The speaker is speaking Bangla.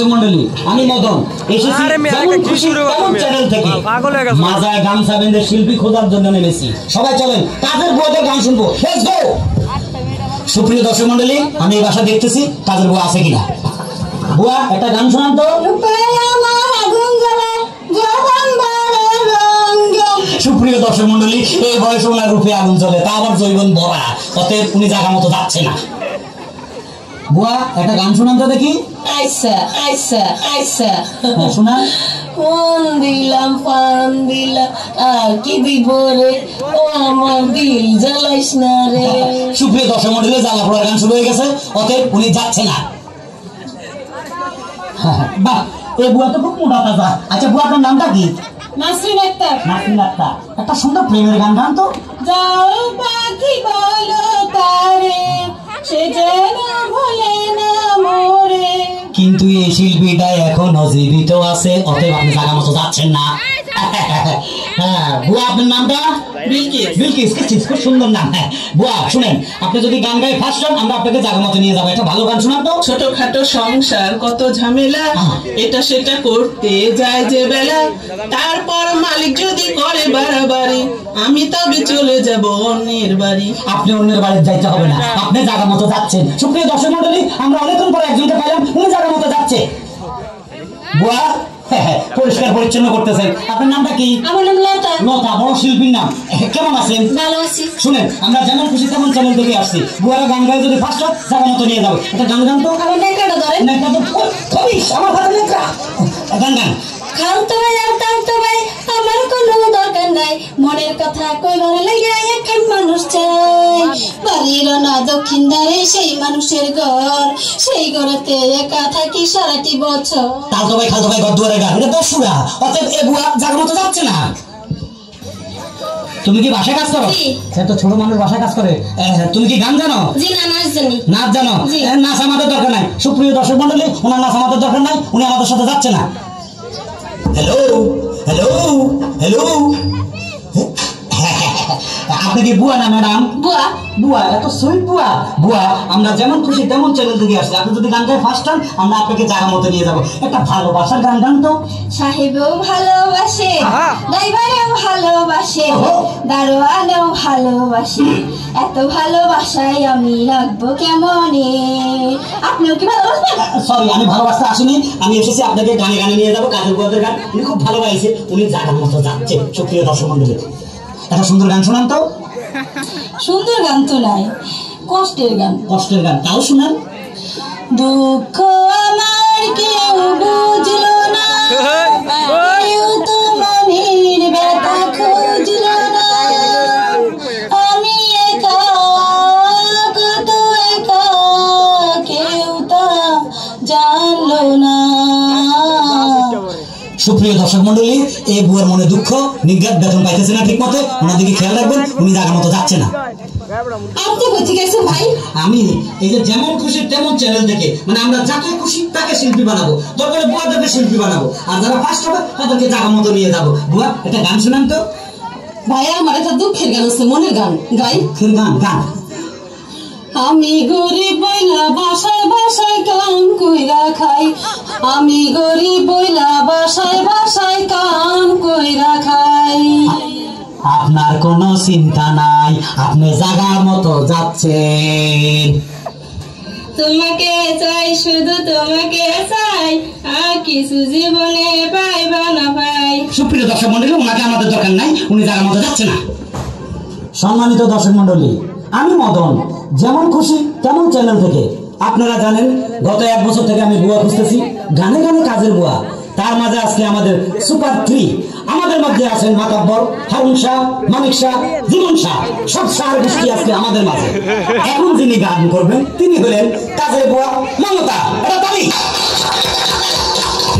দর্শক মন্ডলী, আমি মদন এসেছি চ্যানেল থেকে মাজায় গামছা বেঁধে শিল্পী খোঁজার জন্য নেমেছি। সবাই চলেন কাজের বুয়াদের গান শুনবো। Let's go. সুপ্রিয় দর্শক মন্ডলী, আমি এই বাসা দেখতেছি কাজের বুয়া আছে কিনা। বুয়া একটা গান শোনান তো। সুপ্রিয় দর্শক মন্ডলী, এই বয়সে ওনার রূপে আগুন জ্বলে, তা আবার জৈবন ভরা, অতএব উনি জায়গা মতো যাচ্ছে না। বুয়া একটা গান শোনান তো দেখি। আইসা আইসা আইসা শোনান। কোন দিলাম পান দিলাম আর কি দিব রে, ও আমার দিল জ্বালাইস না রে। সুপ্রিয় দর্শক মন্ডলী, জ্বালা পোড়ার গান শুরু হয়ে গেছে, অতএব উনি যাচ্ছে না। বাহ, এই বুয়া তো খুব মোটা তাজা। আচ্ছা বুয়া, আপনার নামটা কি? নাসরিন আক্তার। নাসরিন আক্তার, একটা সুন্দর প্রেমের গান গান তো। যাও পাখি বলো তারে, সে যেন ভুলে না মোরে। কিন্তু এই শিল্পীটা এখনো জীবিত আছে, অতএব আপনি জায়গা মতো যাচ্ছেন না। হ্যাঁ বুয়া, আপনার নামটা? বিলকিস। বিলকিস, খুব সুন্দর নাম। হ্যাঁ বুয়া শুনেন, আপনি যদি গান গাই ফার্স্ট হন, আমরা আপনাকে জায়গা মতো নিয়ে যাবো। একটা ভালো গান শোনান তো। ছোটখাটো সংসার কত ঝামেলা, এটা সেটা করতে যায় যে বেলা, তারপর মালিক যদি করে বাড়াবাড়ি, আমি তবে চলে যাব অন্যের বাড়ি। আপনি অন্যের বাড়ি যাইতে হবে না, আপনি জায়গা মতো যাচ্ছেন। সুপ্রিয় দর্শক মন্ডলী, আমরা অনেকক্ষণ পরে একজনকে পাইলাম, উনি জায়গা মতো যাচ্ছে। বুয়া পরিষ্কার পরিচ্ছন্ন করতেছেন। আপনার নামটা কি? আমার নাম লতা। লতা, বড় শিল্পীর নাম। কেমন আছেন? ভালো আছি। শুনেন, আমরা যেমন খুশি তেমন চ্যানেল থেকে আসছি। বুয়ারা গান গায়ে যদি ফার্স্ট হয়, জায়গা মতো নিয়ে যাবো। একটা গান গান তো। আমার নেকড়াটা ধরে। নেকড়া তো খবিস, আমার হাতে নেকড়া। গান গান। খাও তো ভাই আর তাও তো ভাই, আমার কোনো দরকার নাই, মনের কথা কইবার লাগিয়া একখান মানুষ চাই। বাড়ির না দক্ষিণ ধারে সেই মানুষের ঘর, সেই ঘরেতে একা থাকি সারাটি বছর। তাও তো ভাই, খাল তো ভাই, ঘর দুয়ারে গান, এটা দস্যুরা। অতএব এ বুয়া জায়গা মতো যাচ্ছে না। তুমি কি বাসায় কাজ করো? সে তো ছোট মানুষ বাসায় কাজ করে। তুমি কি গান জানো? জি না, নাচ জানি। নাচ জানো? নাচ আমাদের দরকার নাই। সুপ্রিয় দর্শক মন্ডলী, ওনার নাচ আমাদের দরকার নাই, উনি আমাদের সাথে যাচ্ছে না। হ্যালো হ্যালো হ্যালো, আপনি কি বুয়া না ম্যাডাম? বুয়া। বুয়া, এত সুইট বুয়া। বুয়া, আমরা যেমন খুশি তেমন চ্যানেল থেকে আসছি। আপনি যদি গান গায়ে ফার্স্ট হন, আমরা আপনাকে জায়গা মতো নিয়ে যাবো। একটা ভালোবাসার গান গান তো। সাহেবও ভালোবাসে, ড্রাইভারও ভালোবাসে, দারোয়ানও ভালোবাসে, এত ভালোবাসায় আমি রাখবো কেমনে। আপনিও কি ভালোবাসবেন? সরি, আমি ভালোবাসতে আসিনি, আমি এসেছি আপনাকে গানে গানে নিয়ে যাবো। কাজের বুয়াদের গান উনি খুব ভালো গাইছে, উনি জায়গার মতো যাচ্ছে। সুপ্রিয় দর্শক মন্ডলী, একটা সুন্দর গান শোনান তো। সুন্দর গান তো নাই, কষ্টের গান। কষ্টের গান, তাও শোনান। দুঃখ আমার কেউ বুঝলো না, কেউ তো মনের ব্যথা খুঁজলো না, আমি একা কত একা, কেউ তা জানলো না। সুপ্রিয় দর্শক মন্ডলী, এই বুয়ের মনে দুঃখ, নিজ্ঞাত বেতন পাইতেছে না ঠিক মতো, ওনার দিকে খেয়াল রাখবেন, উনি জায়গা মতো যাচ্ছে না। আপনি কোথায় গেছেন ভাই? আমি এই যে যেমন খুশি তেমন চ্যানেল থেকে, মানে আমরা যাকে খুশি তাকে শিল্পী বানাবো, দরকারে বুয়াদেরকে শিল্পী বানাবো, আর যারা ফার্স্ট হবে তাদেরকে জায়গা মতো নিয়ে যাবো। বুয়া একটা গান শোনান তো। ভাইয়া আমার একটা দুঃখের গান আছে, মনের গান গাই। দুঃখের গান গান। আমি গরিব বইলা বাসায় বাসায় কাম কইরা খাই, আমি গরিব বইলা বাসায় বাসায় কাম কইরা খাই। আপনার কোনো চিন্তা নাই, আপনি জায়গার মতো যাচ্ছেন। তোমাকে চাই, শুধু তোমাকে চাই, আর কিছু জীবনে পাইবা না ভাই। সুপ্রিয় দর্শক মন্ডলী, ওনাকে আমাদের দরকার নাই, উনি জায়গার মতো যাচ্ছে না। সম্মানিত দর্শক মন্ডলী, আমি মদন, যেমন খুশি তেমন চ্যানেল থেকে। আপনারা জানেন গত 1 বছর থেকে আমি বুয়া খুঁজতেছি, গানে গানে কাজের বুয়া। তার মাঝে আজকে আমাদের সুপার 3, আমাদের মধ্যে আছেন মাতাব্বর, হারুন শাহ, মানিক শাহ, জীবন শাহ, সব শাহ গোষ্ঠী আজকে আমাদের মাঝে। এখন যিনি গান করবেন তিনি হলেন কাজের বুয়া মমতা। এটা তালি।